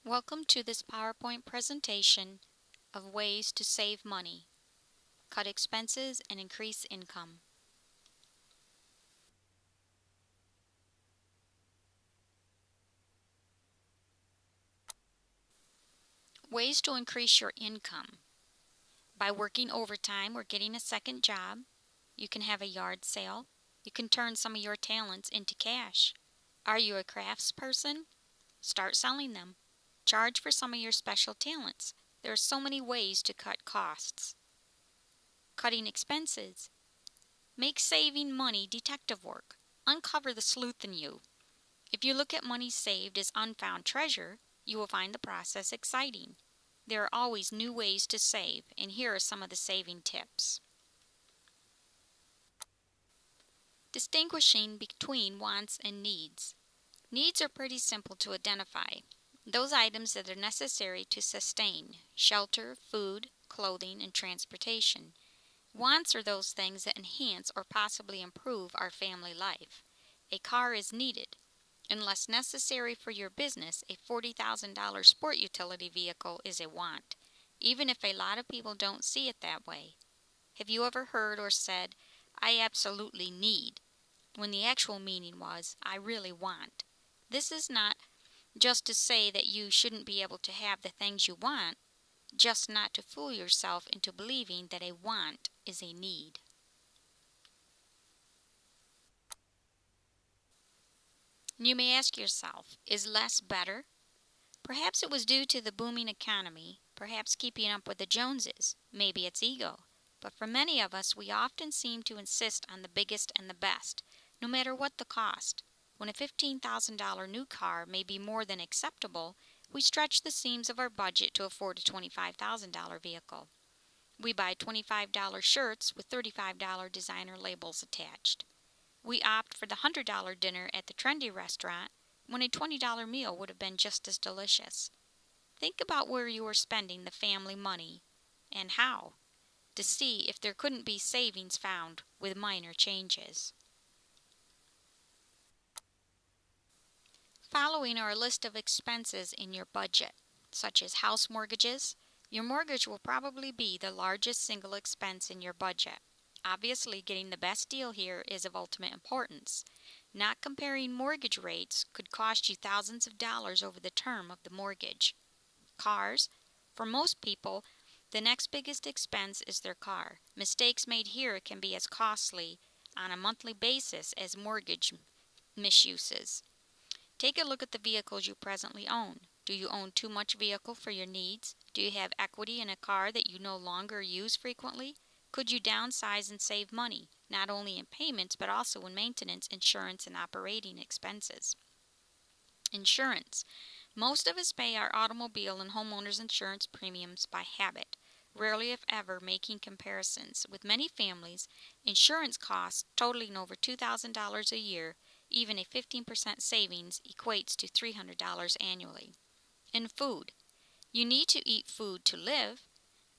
Welcome to this PowerPoint presentation of ways to save money, cut expenses, and increase income. Ways to increase your income. By working overtime or getting a second job, you can have a yard sale. You can turn some of your talents into cash. Are you a craftsperson? Start selling them. Charge for some of your special talents. There are so many ways to cut costs. Cutting expenses. Make saving money detective work. Uncover the sleuth in you. If you look at money saved as unfound treasure, you will find the process exciting. There are always new ways to save, and here are some of the saving tips. Distinguishing between wants and needs. Needs are pretty simple to identify. Those items that are necessary to sustain: shelter, food, clothing, and transportation. Wants are those things that enhance or possibly improve our family life. A car is needed. Unless necessary for your business, a $40,000 sport utility vehicle is a want, even if a lot of people don't see it that way. Have you ever heard or said, "I absolutely need," when the actual meaning was, "I really want"? This is not just to say that you shouldn't be able to have the things you want, just not to fool yourself into believing that a want is a need. You may ask yourself, is less better? Perhaps it was due to the booming economy, perhaps keeping up with the Joneses, maybe it's ego. But for many of us, we often seem to insist on the biggest and the best, no matter what the cost. When a $15,000 new car may be more than acceptable, we stretch the seams of our budget to afford a $25,000 vehicle. We buy $25 shirts with $35 designer labels attached. We opt for the $100 dinner at the trendy restaurant when a $20 meal would have been just as delicious. Think about where you are spending the family money and how, to see if there couldn't be savings found with minor changes. Following are a list of expenses in your budget, such as house mortgages. Your mortgage will probably be the largest single expense in your budget. Obviously, getting the best deal here is of ultimate importance. Not comparing mortgage rates could cost you thousands of dollars over the term of the mortgage. Cars. For most people, the next biggest expense is their car. Mistakes made here can be as costly on a monthly basis as mortgage misuses. Take a look at the vehicles you presently own. Do you own too much vehicle for your needs? Do you have equity in a car that you no longer use frequently? Could you downsize and save money, not only in payments but also in maintenance, insurance, and operating expenses? Insurance. Most of us pay our automobile and homeowners insurance premiums by habit, rarely if ever making comparisons. With many families, insurance costs totaling over $2,000 a year. Even a 15% savings equates to $300 annually. In food. You need to eat food to live.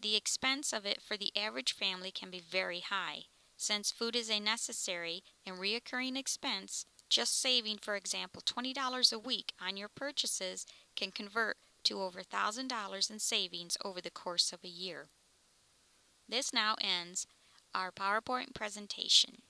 The expense of it for the average family can be very high. Since food is a necessary and reoccurring expense, just saving, for example, $20 a week on your purchases can convert to over $1,000 in savings over the course of a year. This now ends our PowerPoint presentation.